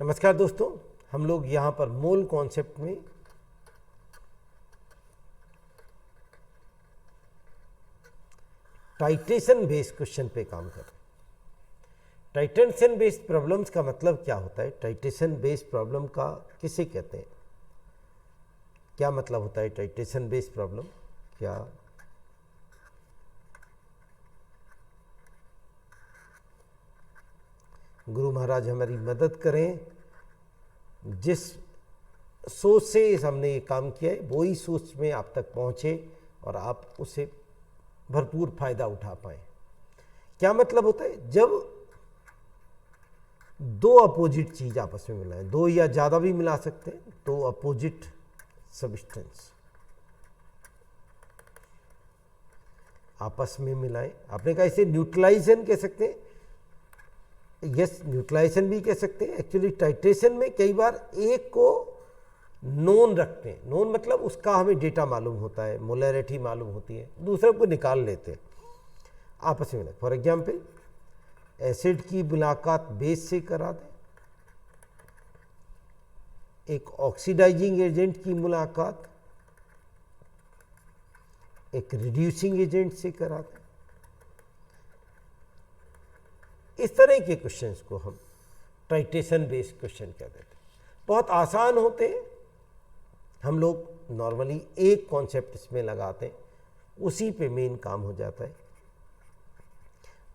नमस्कार दोस्तों, हम लोग यहाँ पर मोल कॉन्सेप्ट में टाइट्रेशन बेस्ड क्वेश्चन पे काम कर रहे हैं। टाइट्रेशन बेस्ड प्रॉब्लम्स का मतलब क्या होता है? टाइट्रेशन बेस्ड प्रॉब्लम का किसे कहते हैं? क्या मतलब होता है टाइट्रेशन बेस्ड प्रॉब्लम? क्या गुरु महाराज हमारी मदद करें। जिस सोच से हमने ये काम किया है वही सोच में आप तक पहुँचे और आप उसे भरपूर फायदा उठा पाए। क्या मतलब होता है? जब दो अपोजिट चीज आपस में मिलाएं, दो या ज़्यादा भी मिला सकते हैं, दो अपोजिट सब्सटेंस आपस में मिलाएं। आपने कहा इसे न्यूट्रलाइजेशन कह सकते हैं। यस, न्यूट्रलाइजेशन भी कह सकते हैं। एक्चुअली टाइट्रेशन में कई बार एक को नोन रखते हैं। नोन मतलब उसका हमें डेटा मालूम होता है, मोलैरिटी मालूम होती है, दूसरे को निकाल लेते हैं आपस में। फॉर एग्जाम्पल, एसिड की मुलाकात बेस से करा दें, एक ऑक्सीडाइजिंग एजेंट की मुलाकात एक रिड्यूसिंग एजेंट से करा दें। इस तरह के क्वेश्चंस को हम टाइट्रेशन बेस्ड क्वेश्चन कह देते हैं। बहुत आसान होते हैं। हम लोग नॉर्मली एक कॉन्सेप्ट इसमें लगाते हैं, उसी पे मेन काम हो जाता है।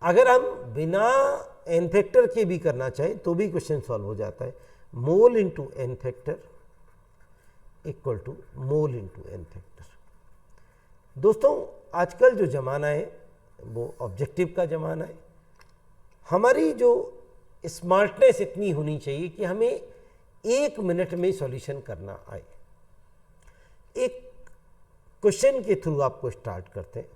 अगर हम बिना एन फैक्टर के भी करना चाहें तो भी क्वेश्चन सॉल्व हो जाता है। Mole into n factor equal to mole into n factor. दोस्तों, आजकल जो ज़माना है वो ऑब्जेक्टिव का ज़माना है। हमारी जो स्मार्टनेस इतनी होनी चाहिए कि हमें 1 मिनट में सॉल्यूशन करना आए। एक क्वेश्चन के थ्रू आपको स्टार्ट करते हैं।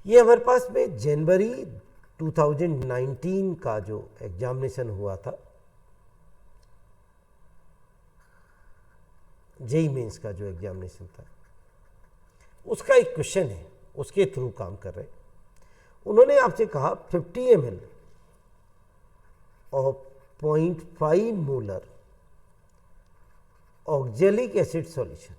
ये हमारे पास में जनवरी 2019 का जो एग्जामिनेशन हुआ था, जेईई मेंस का जो एग्जामिनेशन था, उसका एक क्वेश्चन है, उसके थ्रू काम कर रहे हैं। उन्होंने आपसे कहा 50 ml of 0.5 molar oxalic acid solution,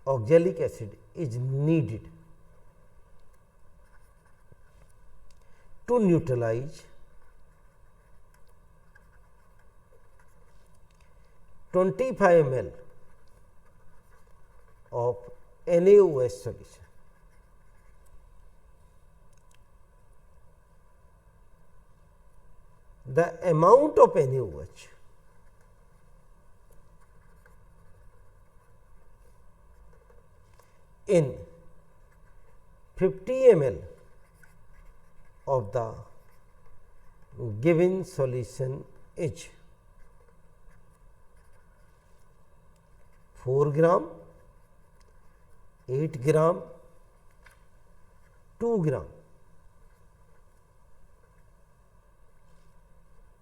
oxalic acid is needed to neutralize 25 ml of NaOH solution. The amount of NaOH in 50 ml of the given solution is 4 gram, 8 gram, 2 gram,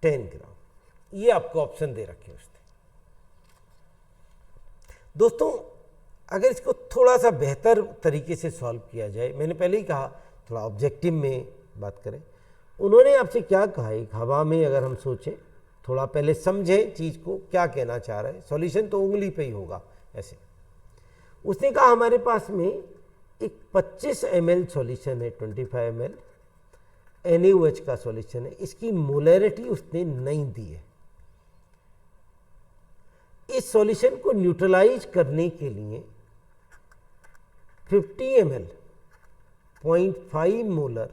10 ग्राम। ये आपको option दे रखे उसने। दोस्तों, अगर इसको थोड़ा सा बेहतर तरीके से सॉल्व किया जाए, मैंने पहले ही कहा थोड़ा ऑब्जेक्टिव में बात करें। उन्होंने आपसे क्या कहा, एक हवा में अगर हम सोचें, थोड़ा पहले समझें चीज़ को, क्या कहना चाह रहा है। सॉल्यूशन तो उंगली पे ही होगा ऐसे। उसने कहा हमारे पास में एक 25 ml सॉल्यूशन है, 25 ml NaOH का सॉल्यूशन है। इसकी मोलैरिटी उसने नहीं दी है। इस सॉल्यूशन को न्यूट्रलाइज करने के लिए 50 ml 0.5 मोलर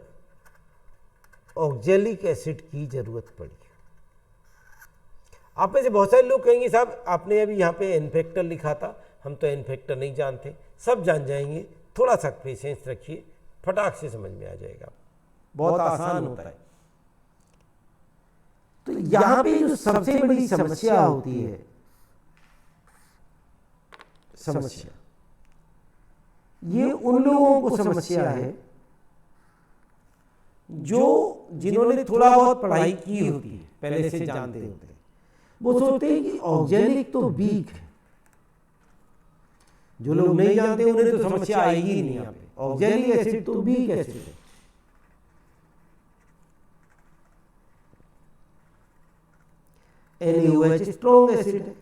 ऑक्जेलिक एसिड की जरूरत पड़ी। आप में से बहुत सारे लोग कहेंगे साहब आपने अभी यहाँ पे एन फैक्टर लिखा था, हम तो एन फैक्टर नहीं जानते। सब जान जाएंगे, थोड़ा सा पेशेंस रखिए, फटाक से समझ में आ जाएगा। बहुत आसान होता है। तो यहां पे जो सबसे बड़ी समस्या होती है, समस्या ये उन लोगों को समस्या है जो जिन्होंने थोड़ा बहुत पढ़ाई की होती है, पहले से जानते होते हैं। वो सोचते हैं कि ऑक्जेलिक तो वीक है। जो लोग नहीं जानते उन्हें तो समस्या आएगी ही नहीं। यहाँ पे ऑक्जेलिक एसिड तो वीक एसिड है। NaOH स्ट्रॉन्ग एसिड है,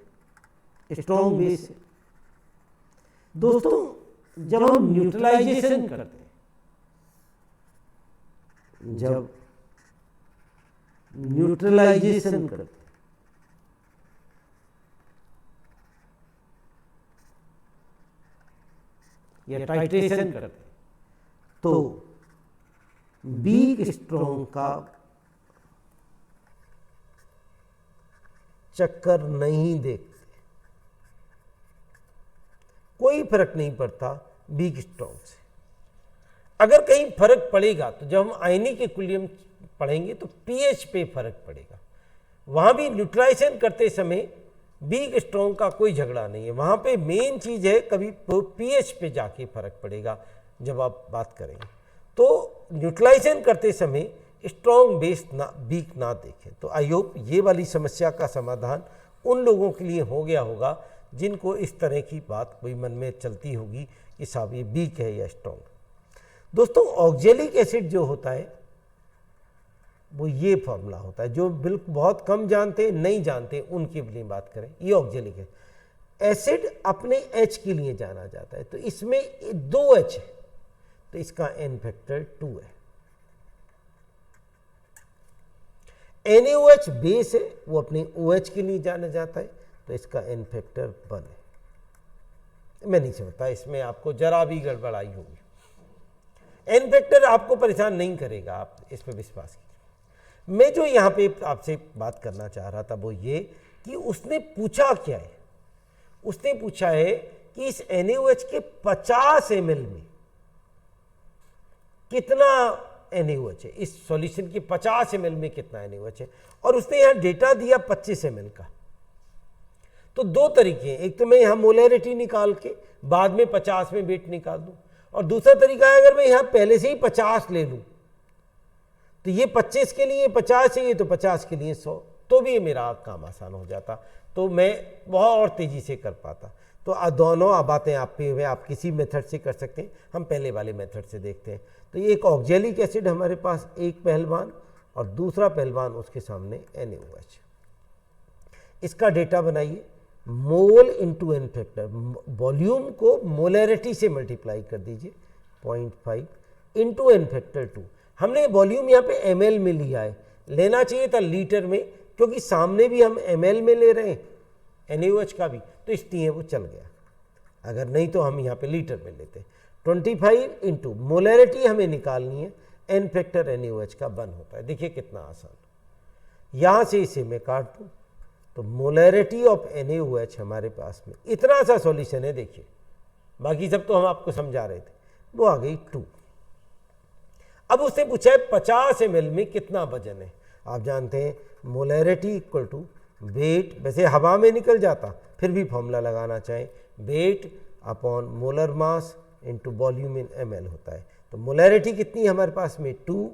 स्ट्रॉन्ग बेस है। दोस्तों जब हम न्यूट्रलाइजेशन करते हैं, जब न्यूट्रलाइजेशन करते हैं या टाइट्रेशन करते हैं, तो वीक स्ट्रॉन्ग का चक्कर नहीं देखते, कोई फर्क नहीं पड़ता वीक स्ट्रॉन्ग से। अगर कहीं फर्क पड़ेगा तो जब हम आयनिक इक्विलिब्रियम पढ़ेंगे तो पीएच पे फर्क पड़ेगा। वहां भी न्यूट्रलाइजेशन करते समय वीक स्ट्रॉन्ग का कोई झगड़ा नहीं है, वहां पे मेन चीज है कभी पीएच पे जाके फर्क पड़ेगा जब आप बात करेंगे। तो न्यूट्रलाइजेशन करते समय स्ट्रॉन्ग बेस ना वीक ना देखें। तो आई होप ये वाली समस्या का समाधान उन लोगों के लिए हो गया होगा जिनको इस तरह की बात कोई मन में चलती होगी कि साहब ये वीक है या स्ट्रॉन्ग। दोस्तों ऑक्जेलिक एसिड जो होता है वो ये फॉर्मूला होता है, जो बिल्कुल बहुत कम जानते नहीं जानते उनके लिए बात करें। ये ऑक्जेलिक है, एसिड अपने H के लिए जाना जाता है, तो इसमें 2 H है तो इसका N फैक्टर 2 है। NaOH बेस है, वो अपने OH के लिए जाना जाता है तो इसका N फैक्टर 1 है। मैं नहीं समझता इसमें आपको जरा भी गड़बड़ाई होगी। N फैक्टर आपको परेशान नहीं करेगा, आप इस पर विश्वास कीजिए। मैं जो यहाँ पे आपसे बात करना चाह रहा था वो ये कि उसने पूछा क्या है, उसने पूछा है कि इस NaOH के 50 ml में कितना NaOH है, इस सॉल्यूशन के 50 ml में कितना NaOH है, और उसने यहाँ डेटा दिया 25 ml का। तो 2 तरीके हैं, एक तो मैं यहाँ मोलैरिटी निकाल के बाद में 50 में वेट निकाल दूं, और दूसरा तरीका है अगर मैं यहाँ पहले से ही 50 ले लूं तो ये 25 के लिए 50 चाहिए तो 50 के लिए 100, तो भी मेरा काम आसान हो जाता, तो मैं बहुत और तेजी से कर पाता। तो दोनों बातें आप पे हुए, आप किसी मेथड से कर सकते हैं, हम पहले वाले मेथड से देखते हैं। तो ये एक ऑक्जेलिक एसिड हमारे पास एक पहलवान और दूसरा पहलवान उसके सामने NaOH। इसका डेटा बनाइए, mole into N factor, volume को मोलैरिटी से मल्टीप्लाई कर दीजिए 0.5 इंटू N फैक्टर 2। हमने वॉल्यूम यहाँ पे ml में लिया है, लेना चाहिए था लीटर में, क्योंकि सामने भी हम ml में ले रहे हैं NaOH का भी, तो इसलिए वो चल गया। अगर नहीं तो हम यहाँ पे लीटर में लेते। 25 इंटू मोलैरिटी हमें निकालनी है, N फैक्टर NaOH का 1 होता है। देखिए कितना आसान। यहाँ से इसे मैं काट दूँ तो मोलैरिटी ऑफ NaOH हमारे पास में इतना सा सॉल्यूशन है, देखिए बाकी सब तो हम आपको समझा रहे थे, वो आ गई 2। अब उसने पूछा है 50 ml में कितना वजन है। आप जानते हैं मोलैरिटी इक्वल टू वेट, वैसे हवा में निकल जाता फिर भी फॉर्मूला लगाना चाहें, weight upon molar mass into volume इन ml होता है। तो मोलैरिटी कितनी है हमारे पास में 2,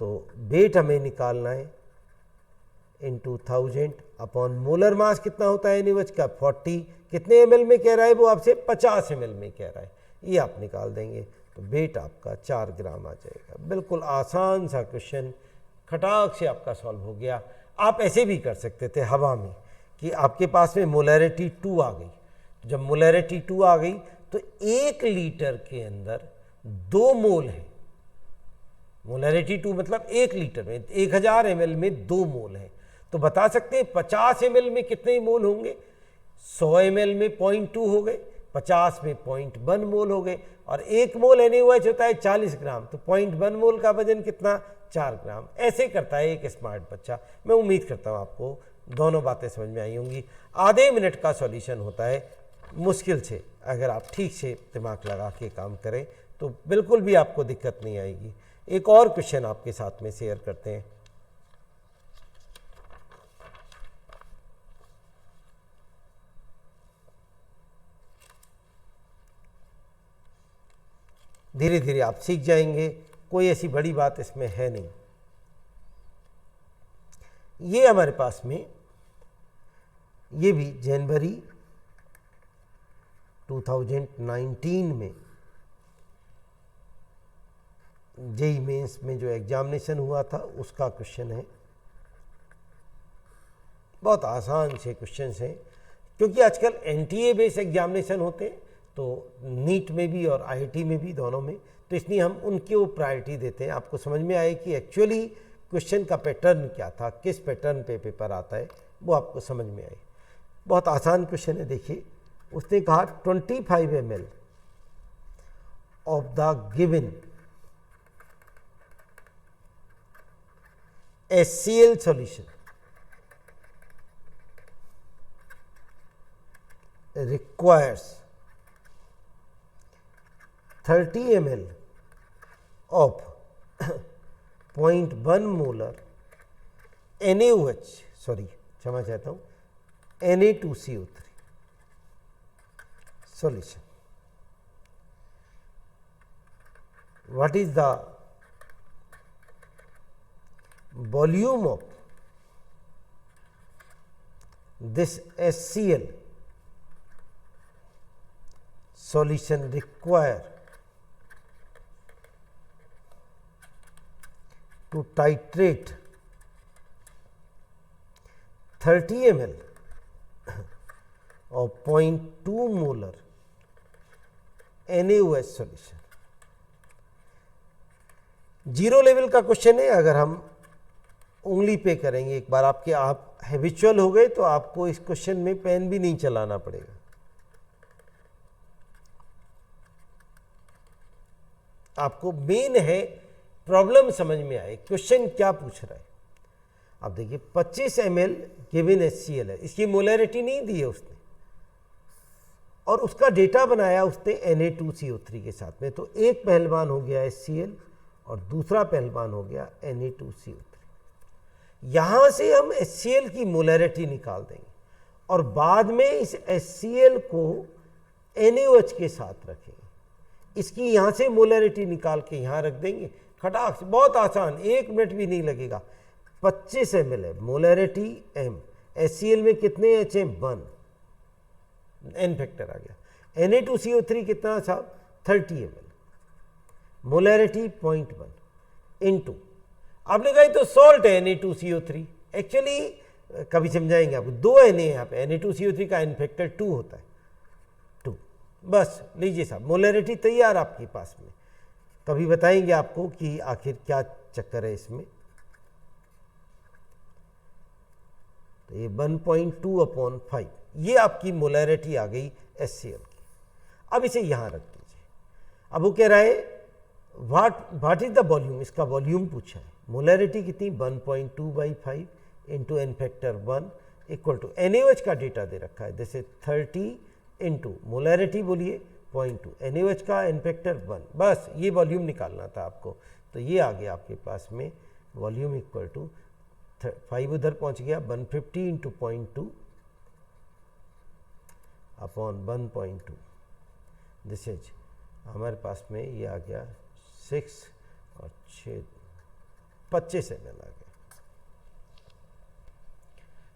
तो वेट हमें निकालना है इंटू 1000 अपॉन मोलर मास कितना होता है NaOH का 40, कितने ml में कह रहा है वो आपसे 50 ml में कह रहा है, ये आप निकाल देंगे तो वेट आपका 4 ग्राम आ जाएगा। बिल्कुल आसान सा क्वेश्चन, खटाक से आपका सॉल्व हो गया। आप ऐसे भी कर सकते थे हवा में कि आपके पास में मोलैरिटी 2 आ गई, जब मोलैरिटी 2 आ गई तो 1 लीटर के अंदर 2 मोल है। मोलैरिटी 2 मतलब 1 लीटर में 1000 ml में 2 मोल है, तो बता सकते हैं 50 ml में कितने मोल होंगे। 100 ml में 0.2 हो गए, 50 में 0.1 मोल हो गए, और 1 मोल NaOH होता है 40 ग्राम, तो 0.1 मोल का वजन कितना 4 ग्राम। ऐसे करता है एक स्मार्ट बच्चा। मैं उम्मीद करता हूँ आपको दोनों बातें समझ में आई होंगी। आधे मिनट का सॉल्यूशन होता है, मुश्किल से अगर आप ठीक से दिमाग लगा के काम करें तो बिल्कुल भी आपको दिक्कत नहीं आएगी। एक और क्वेश्चन आपके साथ में शेयर करते हैं। धीरे धीरे आप सीख जाएंगे, कोई ऐसी बड़ी बात इसमें है नहीं। ये हमारे पास में ये भी जनवरी 2019 में जेईई मेंस में जो एग्जामिनेशन हुआ था उसका क्वेश्चन है। बहुत आसान से क्वेश्चंस हैं, क्योंकि आजकल एनटीए बेस्ड एग्जामिनेशन होते हैं, तो नीट में भी और आईआईटी में भी, दोनों में, तो इसलिए हम उनके वो प्रायोरिटी देते हैं। आपको समझ में आए कि एक्चुअली क्वेश्चन का पैटर्न क्या था, किस पैटर्न पे पेपर आता है, वो आपको समझ में आए। बहुत आसान क्वेश्चन है, देखिए। उसने कहा 25 ml of the given HCl solution requires 30 ml of 0.1 molar NaOH, sorry क्षमा चाहता हूँ, Na2CO3 solution. What is the volume of this HCl solution required to titrate 30 ml of 0.2 molar NaOH solution. Zero level का question है। अगर हम उंगली पे करेंगे, एक बार आप हैबिचुअल हो गए तो आपको इस क्वेश्चन में पेन भी नहीं चलाना पड़ेगा। आपको मेन है प्रॉब्लम समझ में आए, क्वेश्चन क्या पूछ रहा है। अब देखिए 25 ml गिवन HCl है, इसकी मोलैरिटी नहीं दी है उसने, और उसका डेटा बनाया उसने Na2CO3 के साथ में। तो एक पहलवान हो गया HCl और दूसरा पहलवान हो गया Na2CO3। यहाँ से हम HCl की मोलैरिटी निकाल देंगे और बाद में इस HCl को NaOH के साथ रखेंगे। इसकी यहाँ से मोलैरिटी निकाल के यहाँ रख देंगे, खटाक से। बहुत आसान, 1 मिनट भी नहीं लगेगा। 25 ml है, मोलैरिटी M, HCl में कितने H हैं? 1, N फैक्टर आ गया। Na2CO3 कितना साहब? 30 ml, मोलैरिटी 0.1 इनटू, आपने कहा तो सॉल्ट है Na2CO3। एक्चुअली कभी समझाएंगे आपको, 2 Na यहाँ पे, Na2CO3 का N फैक्टर 2 होता है, 2। बस लीजिए साहब, मोलैरिटी तैयार आपके पास में। कभी बताएंगे आपको कि आखिर क्या चक्कर है इसमें। तो ये 1.2/5, ये आपकी मोलैरिटी आ गई HCl की। अब इसे यहाँ रख दीजिए। अब वो कह रहा है व्हाट इज द वॉल्यूम, इसका वॉल्यूम पूछा है। मोलैरिटी कितनी? 1.2/5 into N factor 1 equal to NaOH का डेटा दे रखा है, जैसे 30 इंटू मोलैरिटी बोलिए 0.2, NaOH का N फैक्टर 1। बस ये वॉल्यूम निकालना था आपको। तो ये आ गया आपके पास में वॉल्यूम इक्वल टू 5 उधर पहुंच गया, 150 इंटू 0.2 अपॉन 1.2, दिस इज हमारे पास में ये आ गया 6 और 6, 25 ml आ गया।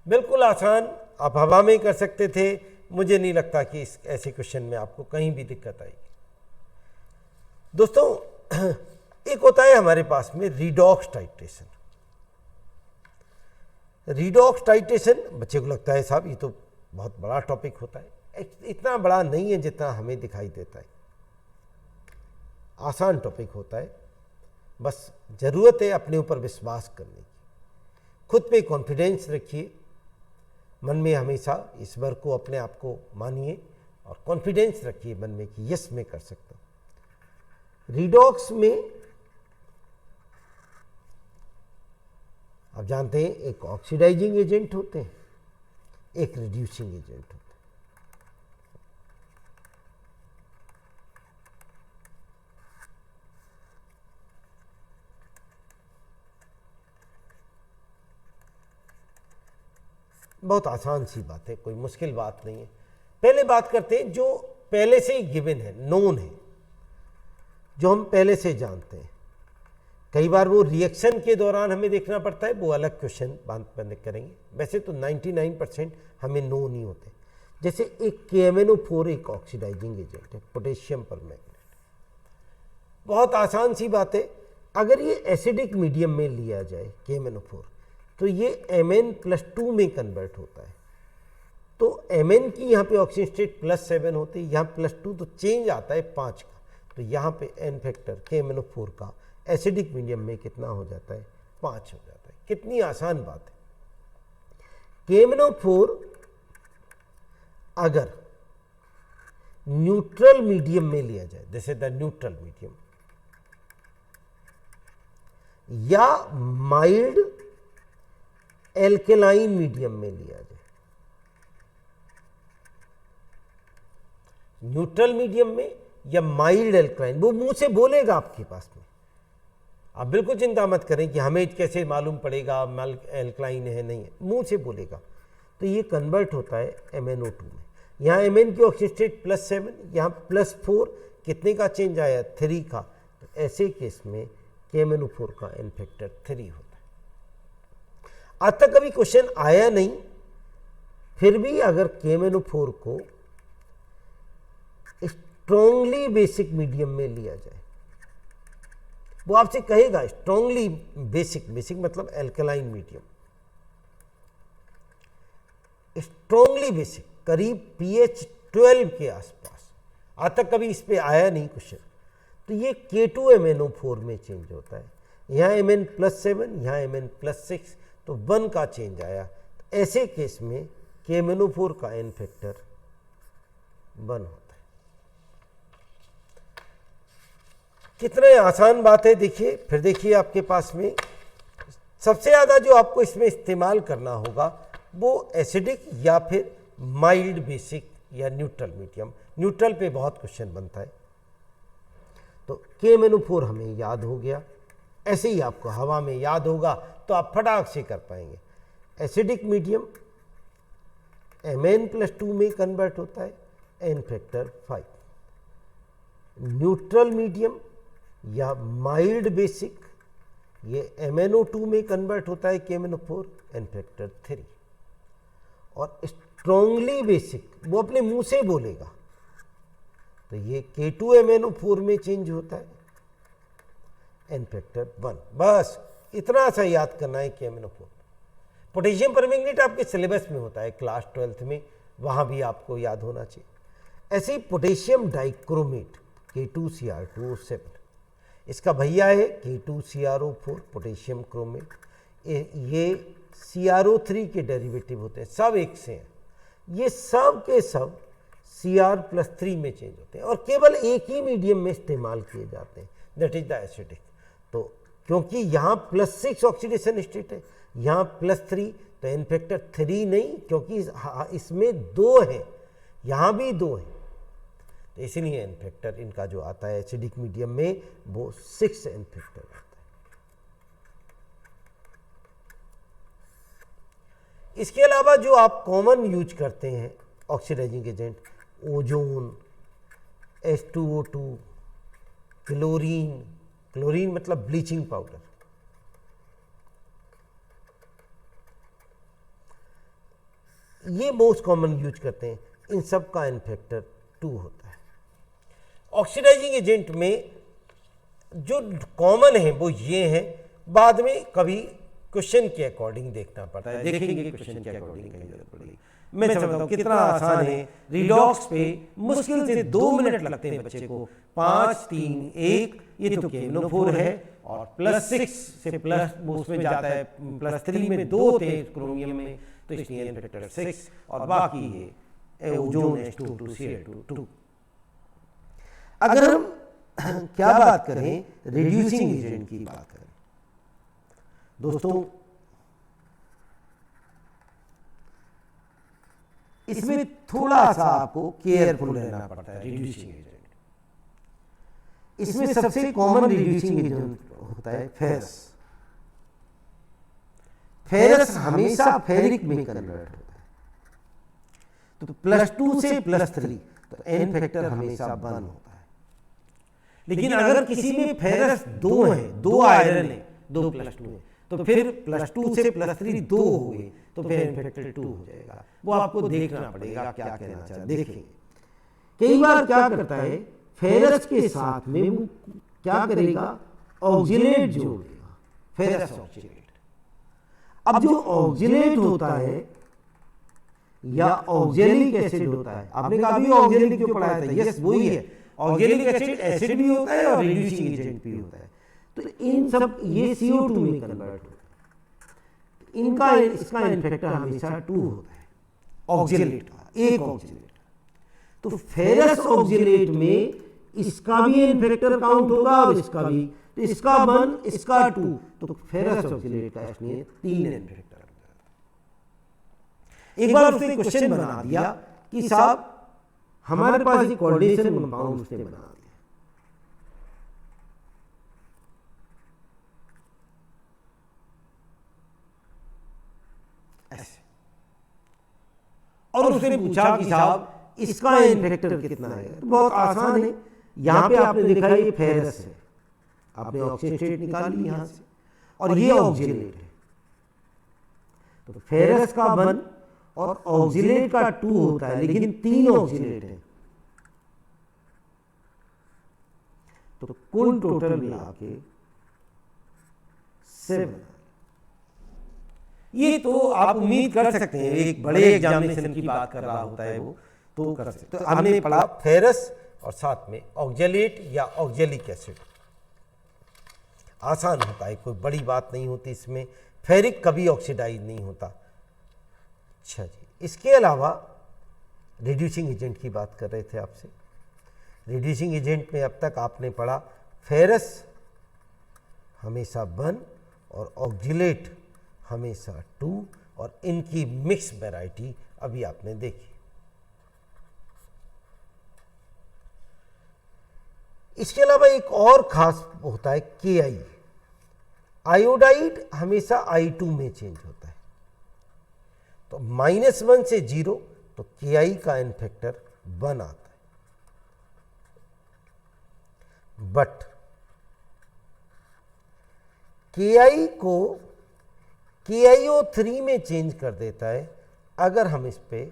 बिल्कुल आसान, आप हवा में कर सकते थे। मुझे नहीं लगता कि इस ऐसे क्वेश्चन में आपको कहीं भी दिक्कत आएगी। दोस्तों, एक होता है हमारे पास में रिडॉक्स टाइट्रेशन। रिडॉक्स टाइट्रेशन बच्चे को लगता है साहब ये तो बहुत बड़ा टॉपिक होता है। इतना बड़ा नहीं है जितना हमें दिखाई देता है। आसान टॉपिक होता है, बस ज़रूरत है अपने ऊपर विश्वास करने की। खुद पे कॉन्फिडेंस रखिए, मन में हमेशा ईश्वर को, अपने आप को मानिए और कॉन्फिडेंस रखिए मन में कि यस मैं कर सकता हूँ। रिडॉक्स में आप जानते हैं एक ऑक्सीडाइजिंग एजेंट होते हैं, एक रिड्यूसिंग एजेंट होते हैं। बहुत आसान सी बात है, कोई मुश्किल बात नहीं है। पहले बात करते हैं जो पहले से ही गिवन है, नोन है, जो हम पहले से जानते हैं। कई बार वो रिएक्शन के दौरान हमें देखना पड़ता है, वो अलग क्वेश्चन बाद करेंगे। वैसे तो 99% हमें नोन ही होते हैं। जैसे एक KMnO4 एक ऑक्सीडाइजिंग एजेंट है, पोटेशियम परमैंगनेट। बहुत आसान सी बात है, अगर ये एसिडिक मीडियम में लिया जाए KMnO4, तो ये Mn+2 में कन्वर्ट होता है। तो Mn की यहाँ पे ऑक्सीजन स्टेट +7 होती है, यहाँ +2, तो चेंज आता है 5 का। तो यहाँ पे n फैक्टर KMnO4 का एसिडिक मीडियम में कितना हो जाता है? 5 हो जाता है। कितनी आसान बात है। KMnO4 अगर न्यूट्रल मीडियम में लिया जाए, जैसे द न्यूट्रल मीडियम, या माइल्ड एल्केलाइन मीडियम में लिया जाए, न्यूट्रल मीडियम में या माइल्ड एल्कलाइन, वो मुंह से बोलेगा आपके पास में। आप बिल्कुल चिंता मत करें कि हमें कैसे मालूम पड़ेगा एल्कलाइन है नहीं है, मुंह से बोलेगा। तो ये कन्वर्ट होता है MnO2 में। यहाँ Mn की ऑक्सीजन स्टेट +7, यहाँ +4, कितने का चेंज आया? 3 का। तो ऐसे केस में KMnO4 का n फैक्टर 3 होता है। आज तक कभी क्वेश्चन आया नहीं, फिर भी अगर KMnO4 को स्ट्रॉन्गली बेसिक मीडियम में लिया जाए, वो आपसे कहेगा स्ट्रॉन्गली बेसिक, बेसिक मतलब एल्कलाइन मीडियम, स्ट्रॉन्गली बेसिक करीब pH 12 के आसपास। आज तक कभी इस पे आया नहीं क्वेश्चन। तो ये K2MnO4 में चेंज होता है। यहाँ Mn+7, यहाँ Mn+6, तो 1 का चेंज आया। तो ऐसे केस में KMnO4 का n फैक्टर 1 होता है। कितने आसान बात है, देखिए। फिर देखिए आपके पास में सबसे ज़्यादा जो आपको इसमें इस्तेमाल करना होगा वो एसिडिक या फिर माइल्ड बेसिक या न्यूट्रल मीडियम। न्यूट्रल पे बहुत क्वेश्चन बनता है। तो KMnO4 हमें याद हो गया, ऐसे ही आपको हवा में याद होगा तो आप फटाक से कर पाएंगे। एसिडिक मीडियम Mn+2 में कन्वर्ट होता है, n फैक्टर 5। न्यूट्रल मीडियम या माइल्ड बेसिक, ये MnO2 में कन्वर्ट होता है KMnO4, n फैक्टर 3। और स्ट्रॉन्गली बेसिक वो अपने मुंह से बोलेगा, तो ये K2MnO4 में चेंज होता है, n फैक्टर 1। बस इतना सा याद करना है KMnO4। पोटेशियम परमैंगनेट आपके सिलेबस में होता है क्लास 12th में, वहाँ भी आपको याद होना चाहिए। ऐसे ही पोटेशियम डाइक्रोमेट K2Cr2O7, इसका भैया है K2CrO4 पोटेशियम क्रोमेट। ये CrO3 के डेरिवेटिव होते हैं, सब एक से हैं। ये सब के सब Cr+3 में चेंज होते हैं और केवल एक ही मीडियम में इस्तेमाल किए जाते हैं, दैट इज द एसिडिक। तो क्योंकि यहाँ +6 ऑक्सीडेशन स्टेट है, यहाँ +3, तो n फैक्टर 3 नहीं, क्योंकि इसमें 2 है, यहाँ भी 2 है, तो इसीलिए n फैक्टर इनका जो आता है एसिडिक मीडियम में वो 6 n फैक्टर आता है। इसके अलावा जो आप कॉमन यूज करते हैं oxidising agent, ozone, H2O2, chlorine, chlorine मतलब ब्लीचिंग पाउडर, ये मोस्ट कॉमन यूज करते हैं। इन सब का n फैक्टर 2 होता है। ऑक्सीडाइजिंग एजेंट में जो कॉमन है वो ये है, बाद में कभी क्वेश्चन के अकॉर्डिंग देखना पड़ता है, देखेंगे क्वेश्चन के अकॉर्डिंग कहीं जरूरत पड़ेगी। मैं समझता हूँ कितना आसान है। रिडॉक्स पे मुश्किल से 2 मिनट लगते हैं बच्चे को। 5, 3, 1, ये तो KMnO4 है और +6 से प्लस उसमें जाता है, +3 में 2 थे क्रोमियम में, तो इसलिए n फैक्टर 6 और बाकी ये ओजोन H2O2 अगर हम क्या बात करें, रिड्यूसिंग एजेंट की बात करें दोस्तों, इसमें थोड़ा सा आपको केयरफुल रहना पड़ता है। रिड्यूसिंग एजेंट, इसमें सबसे कॉमन रिड्यूसिंग एजेंट होता है फेरस। फेरस हमेशा फेरिक में कन्वर्ट होता है, तो +2 से +3, तो n फैक्टर हमेशा 1 होता है। लेकिन अगर किसी में फेरस 2 है, 2 आयरन है, 2 +2 है, तो फिर +2 से +3 2 हो गए, तो फिर n फैक्टर 2 हो जाएगा। वो आपको देखना पड़ेगा क्या कहना चाहते, देखेंगे। कई बार क्या करता है, फेरस के साथ में वो क्या करेगा, ऑक्सीलेट जोड़ देगा, फेरस ऑक्सीलेट। अब जो ऑक्जेलेट होता है या ऑक्जेलिक एसिड होता है, आपने कहा अभी ऑक्जेलिक जो पढ़ाया था, यस वही है, ऑक्जेलिक एसिड एसिड भी होता है और रिड्यूसिंग एजेंट भी होता है। तो इन सब ये CO2 में कन्वर्ट होता है, इनका इसका इन्फेक्टर हमेशा 2 होता है, ऑक्जेलेट का, एक ऑक्जेलेट। तो फेरस ऑक्जेलेट में इसका भी इन्फेक्टर काउंट होगा और इसका भी, तो इसका 1 इसका 2, तो फेरस ऑक्जेलेट का इसमें 3 इन्फेक्टर। एक बार उसने क्वेश्चन बना दिया कि साहब हमारे पास एक कोऑर्डिनेशन कंपाउंड उसने बना दिया, ऐसे, और उसने पूछा कि साहब इसका इन्फेक्टर कितना है। तो बहुत आसान है, यहां पे आपने देखा ये फेरस है, आपने ऑक्सीजन स्टेट निकाली यहां से, और ये ऑक्जेलेट है। तो फेरस का 1 और ऑक्जेलेट का 2 होता है, लेकिन 3 ऑक्जेलेट है, तो कुल टोटल मिला के 7। ये तो आप उम्मीद कर सकते हैं, एक बड़े एग्जामिनेशन की बात कर रहा होता है वो, तो कर सकते। तो हमने पढ़ा फेरस और साथ में ऑक्जेलेट या ऑक्जेलिक एसिड। आसान होता है, कोई बड़ी बात नहीं होती इसमें। फेरिक कभी ऑक्सीडाइज नहीं होता। अच्छा जी, इसके अलावा रिड्यूसिंग एजेंट की बात कर रहे थे आपसे। रिड्यूसिंग एजेंट में अब तक आपने पढ़ा फेरस हमेशा 1 और ऑक्जेलेट हमेशा 2, और इनकी मिक्स वैरायटी अभी आपने देखी। इसके अलावा एक और खास होता है KI। आयोडाइड हमेशा I2 में चेंज होता है, तो -1 से 0, तो KI का इन्फेक्टर 1 आता है। बट KI को KiO3 में चेंज कर देता है अगर हम इस पे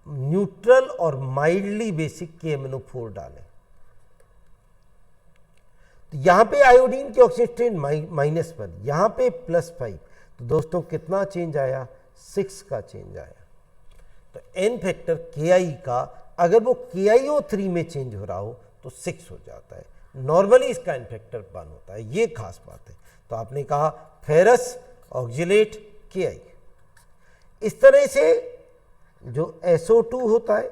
न्यूट्रल और माइल्डली बेसिक KMnO4 डालें। तो यहां पे आयोडीन की ऑक्सीजन स्टेट -1, यहां पे +5, तो दोस्तों कितना चेंज आया? 6 का चेंज आया। तो एन फैक्टर KI का अगर वो KiO3 में चेंज हो रहा हो तो 6 हो जाता है। नॉर्मली इसका एन फैक्टर 1 होता है। ये खास बात है। तो आपने कहा फेरस, ऑक्जेलेट, KI। इस तरह से जो SO2 होता है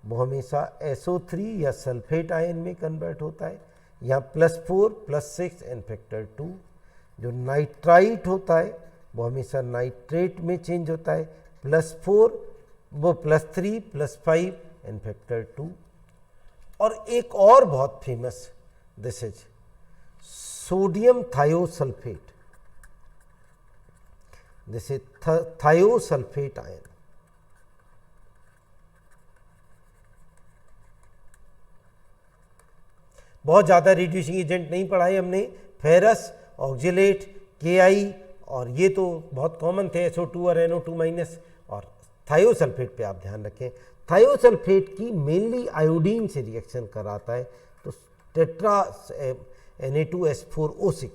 वो हमेशा SO3 या सल्फेट आयन में कन्वर्ट होता है। यहाँ +4 +6 एन फैक्टर 2। जो नाइट्राइट होता है वो हमेशा नाइट्रेट में चेंज होता है, +4 वो +3 +5 एन फैक्टर 2। और एक और बहुत famous, this is sodium thiosulphate, this is thiosulphate ion. बहुत ज़्यादा रिड्यूसिंग एजेंट नहीं पढ़ाए हमने। फेरस, ऑक्जेलेट, KI, और ये तो बहुत कॉमन थे, SO2 और NO2-। और थायोसल्फेट पे आप ध्यान रखें, थायोसल्फेट की मेनली आयोडीन से रिएक्शन कराता है, तो टेट्रा Na2S4O6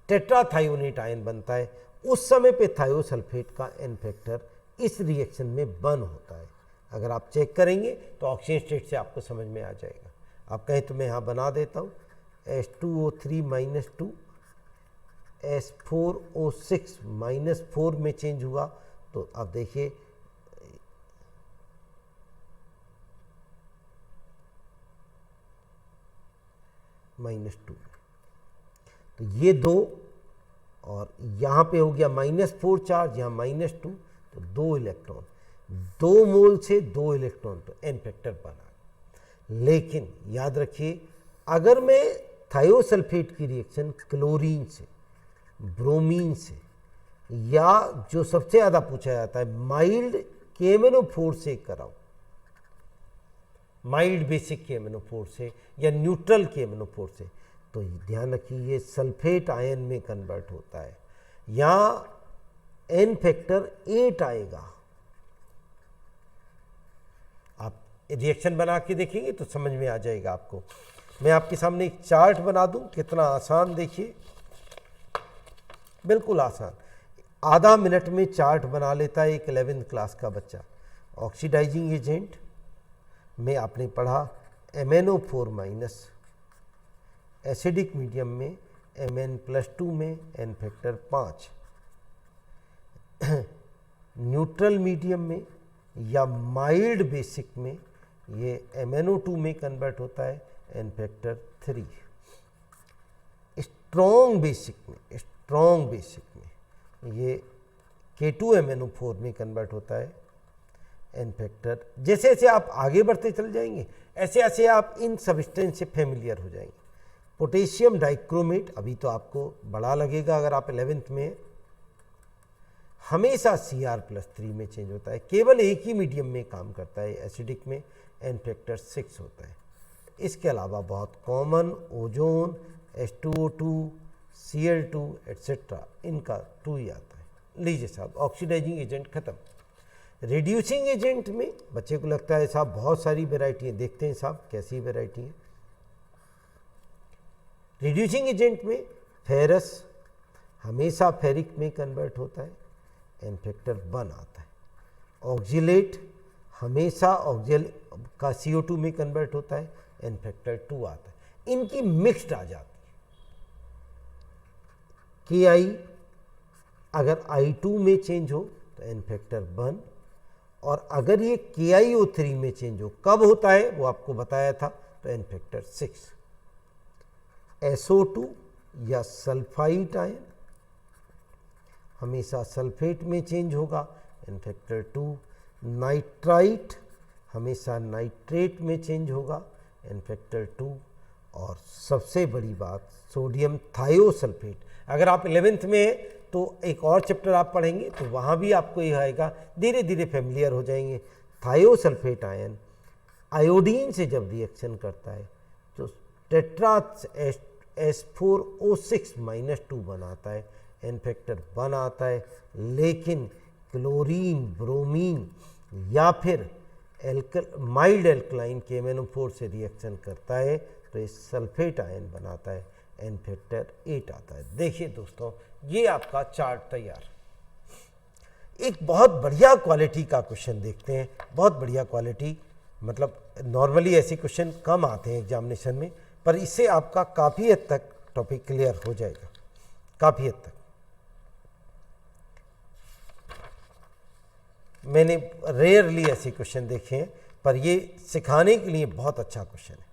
टेट्राथायोनेट आयन बनता है। उस समय पे थायोसल्फेट का एन फैक्टर इस रिएक्शन में 1 होता है। अगर आप चेक करेंगे तो ऑक्सीजन स्टेट से आपको समझ में आ जाएगा। आप कहें तो मैं यहाँ बना देता हूँ, H2O3-2 S4O6 -4 में चेंज हुआ, तो आप देखिए -2, तो ये 2, और यहाँ पे हो गया -4 चार्ज, यहाँ -2, तो 2 इलेक्ट्रॉन, 2 मोल से 2 इलेक्ट्रॉन, तो एन फैक्टर बना। लेकिन याद रखिए, अगर मैं थायोसल्फेट की रिएक्शन क्लोरीन से, ब्रोमीन से, या जो सबसे ज़्यादा पूछा जाता है माइल्ड KMnO4 से कराऊं, माइल्ड बेसिक KMnO4 से या न्यूट्रल KMnO4 से, तो ध्यान रखिए ये सल्फेट आयन में कन्वर्ट होता है। यहाँ एन फैक्टर 8 आएगा। आप रिएक्शन बना के देखेंगे तो समझ में आ जाएगा आपको। मैं आपके सामने एक चार्ट बना दूं, कितना आसान, देखिए बिल्कुल आसान, आधा मिनट में चार्ट बना लेता है एक 11th क्लास का बच्चा। ऑक्सीडाइजिंग एजेंट में आपने पढ़ा MnO4 माइनस, एसिडिक मीडियम में Mn+2 में n फैक्टर 5, न्यूट्रल मीडियम में या माइल्ड बेसिक में ये MnO2 में कन्वर्ट होता है n फैक्टर 3, स्ट्रॉन्ग बेसिक में ये K2MnO4 में कन्वर्ट होता है n फैक्टर। जैसे जैसे आप आगे बढ़ते चल जाएंगे ऐसे ऐसे आप इन सबस्टेंस से फेमिलियर हो जाएंगे। पोटेशियम डाइक्रोमेट अभी तो आपको बड़ा लगेगा अगर आप 11th में, हमेशा Cr+3 में चेंज होता है, केवल एक ही मीडियम में काम करता है, एसिडिक में n फैक्टर 6 होता है। इसके अलावा बहुत common ozone, H2O2, Cl2 etcetera, इनका 2 ही आता है। लीजिए साहब, ऑक्सीडाइजिंग एजेंट खत्म। रिड्यूसिंग एजेंट में बच्चे को लगता है साहब बहुत सारी वेराइटी है, देखते हैं साहब कैसी वेराइटी है। रिड्यूसिंग एजेंट में फेरस हमेशा फेरिक में कन्वर्ट होता है, n फैक्टर 1 आता है। ऑक्जिलेट हमेशा ऑक्जिल का CO2 में कन्वर्ट होता है, n फैक्टर 2 आता है। इनकी मिक्स्ड आ जाती है। Ki अगर I2 में चेंज हो तो n फैक्टर 1, और अगर ये KiO3 में चेंज हो, कब होता है वो आपको बताया था, तो n फैक्टर 6। SO2 या सल्फाइड आयन हमेशा सल्फेट में चेंज होगा, n फैक्टर 2। नाइट्राइट हमेशा नाइट्रेट में चेंज होगा, n फैक्टर 2। और सबसे बड़ी बात सोडियम थायोसल्फेट, अगर आप 11th में तो एक और चैप्टर आप पढ़ेंगे तो वहाँ भी आपको ये आएगा, धीरे धीरे फेमिलियर हो जाएंगे। थायोसल्फेट आयन आयोडीन से जब रिएक्शन करता है तो टेट्रा H4O6-2 बनाता है, n फैक्टर 1 आता है। लेकिन क्लोरीन, ब्रोमीन या फिर माइल्ड एल्कलाइन KMnO4 से रिएक्शन करता है तो ये सल्फेट आयन बनाता है, n फैक्टर 8 आता है। देखिए दोस्तों, ये आपका चार्ट तैयार। एक बहुत बढ़िया क्वालिटी का क्वेश्चन देखते हैं, बहुत बढ़िया क्वालिटी, मतलब नॉर्मली ऐसे क्वेश्चन कम आते हैं एग्जामिनेशन में, पर इससे आपका काफ़ी हद तक टॉपिक क्लियर हो जाएगा, काफ़ी हद तक। मैंने रेयरली ऐसे क्वेश्चन देखे हैं, पर ये सिखाने के लिए बहुत अच्छा क्वेश्चन है।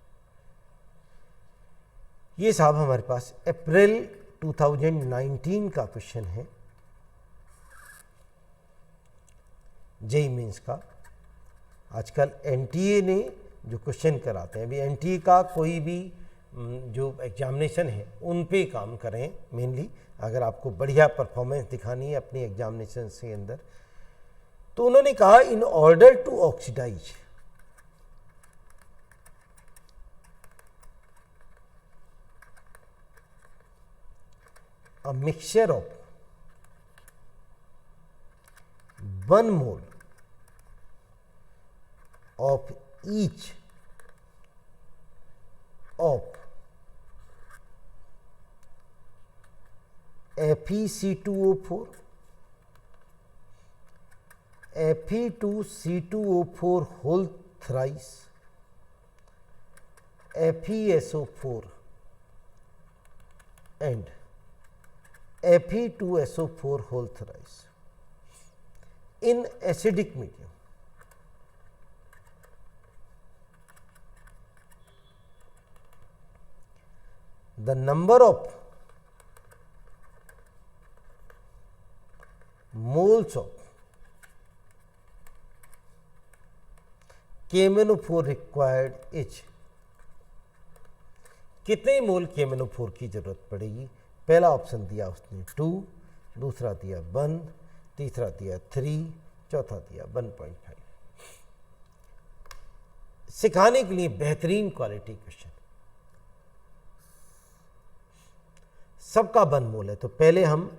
ये साहब हमारे पास अप्रैल 2019 का क्वेश्चन है, जेईई मेंस का। आजकल NTA ने जो क्वेश्चन कराते हैं, अभी NTA का कोई भी जो एग्जामिनेशन है उन पे काम करें मेनली, अगर आपको बढ़िया परफॉर्मेंस दिखानी है अपनी एग्जामिनेशन के अंदर। तो उन्होंने कहा in order to oxidise a mixture of 1 mole of each of FeC2O4, Fe2C2O4 whole thrice, FeSO4 and Fe2SO4 whole thrice in acidic medium. The number of moles of KMnO4 required is, कितने मोल KMnO4 की जरूरत पड़ेगी? पहला option दिया उसने 2, दूसरा दिया 1, तीसरा दिया 3, चौथा दिया 1.5। सिखाने के लिए बेहतरीन क्वालिटी क्वेश्चन। सबका 1 मोल है, तो पहले हम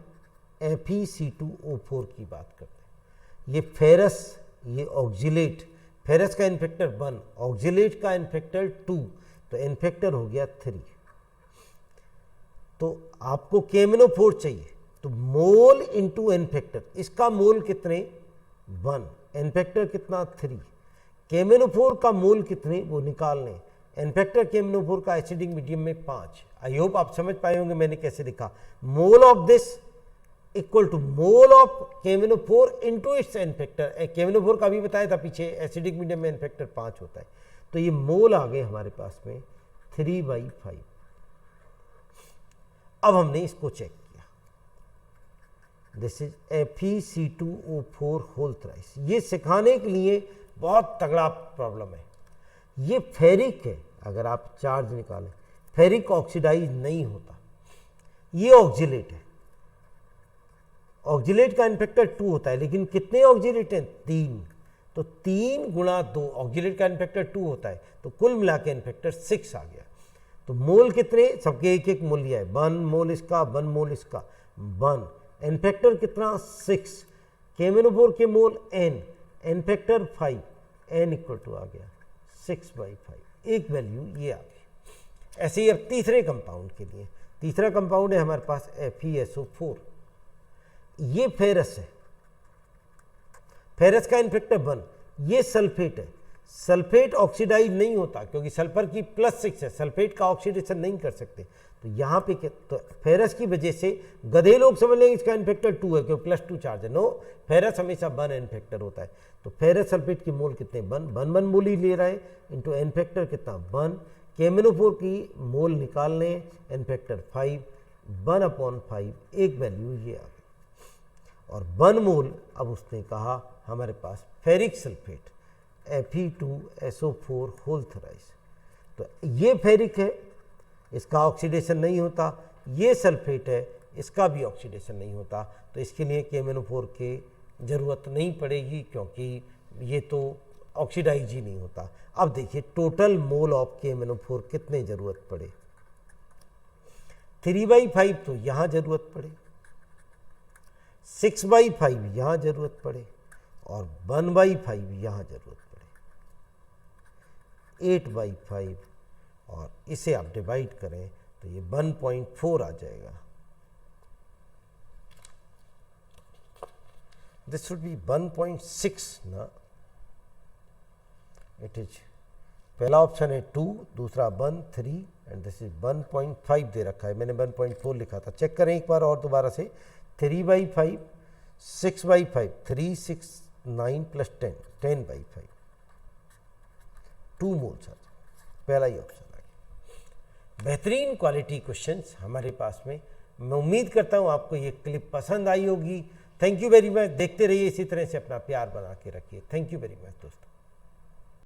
FeC2O4 की बात करते हैं। ये फेरस, ये ऑक्जिलेट, फेरस का n फैक्टर 1, ऑक्जिलेट का n फैक्टर 2, तो n फैक्टर हो गया 3। तो आपको KMnO4 चाहिए, तो मोल इंटू n फैक्टर, इसका मोल कितने 1, n फैक्टर कितना 3, KMnO4 का मोल कितने वो निकालने, n फैक्टर KMnO4 का एसिडिक मीडियम में 5। आई होप आप समझ पाए होंगे मैंने कैसे लिखा, mole of this equal to mole of KMnO4 into its n factor. KMnO4 का भी बताया था पीछे, एसिडिक मीडियम में n फैक्टर 5 होता है, तो ये मोल आ गए हमारे पास में 3/5। अब हमने इसको चेक किया, this is FeC2O4 whole thrice. ये सिखाने के लिए बहुत तगड़ा प्रॉब्लम है। ये फेरिक है, अगर आप चार्ज निकालें, फेरिक ऑक्सीडाइज नहीं होता, ये ऑक्जिलेट है। ऑक्जिलेट का n फैक्टर 2 होता है, लेकिन कितने ऑक्जिलेट हैं 3, तो 3 गुणा 2, ऑक्जिलेट का n फैक्टर 2 होता है, तो कुल मिला के n फैक्टर 6 आ गया। तो मोल कितने, सबके एक एक मोल लिया है, 1 मोल इसका, 1 मोल इसका, 1, n फैक्टर कितना 6, KMnO4 के mole n factor 5, n equal to आ गया 6/5, एक वैल्यू ये आ गई। ऐसे ही अब तीसरे कंपाउंड के लिए, तीसरा कंपाउंड है हमारे पास FeSO4, ये फेरस है, फेरस का n फैक्टर 1, ये सल्फेट है। सल्फेट ऑक्सीडाइज नहीं होता क्योंकि सल्फर की +6 है, सल्फेट का ऑक्सीडेशन नहीं कर सकते, तो यहाँ पे तो फेरस की वजह से गधे लोग समझ लेंगे इसका n फैक्टर 2 है क्योंकि +2 चार्ज है। नो, फेरस हमेशा 1 n फैक्टर होता है, तो फेरस सल्फेट की मोल कितने 1 मोल ही ले रहा है, इंटू n फैक्टर कितना 1, KMnO4 की मोल निकाल लें, n फैक्टर 5, 1/5, एक वैल्यू ये आ गई। और 1 मोल अब उसने कहा हमारे पास ferric sulphate Fe2SO4 whole thrice, तो ये फेरिक है, इसका ऑक्सीडेशन नहीं होता, ये सल्फेट है, इसका भी ऑक्सीडेशन नहीं होता, तो इसके लिए KMnO4 की ज़रूरत नहीं पड़ेगी क्योंकि ये तो ऑक्सीडाइज ही नहीं होता। अब देखिए टोटल मोल ऑफ KMnO4 कितने ज़रूरत पड़े, 3/5 तो यहाँ ज़रूरत पड़े, 6/5 यहाँ ज़रूरत पड़े, और 1/5 यहाँ ज़रूरत पड़े, 8/5, और इसे आप डिवाइड करें तो ये 1.4 आ जाएगा। दिस शुड बी 1.6 ना, इट इज, पहला ऑप्शन है 2, दूसरा 1, 3 एंड दिस इज 1.5 दे रखा है, मैंने 1.4 लिखा था। चेक करें एक बार और दोबारा से, 3/5, 6/5, 3, 6, 9 + 10, 10/5, 2 मोल्स आ जाए, पहला ही ऑप्शन आ गया। बेहतरीन क्वालिटी क्वेश्चंस हमारे पास में, मैं उम्मीद करता हूँ आपको ये क्लिप पसंद आई होगी। थैंक यू वेरी मच, देखते रहिए इसी तरह से, अपना प्यार बना के रखिए। थैंक यू वेरी मच दोस्तों।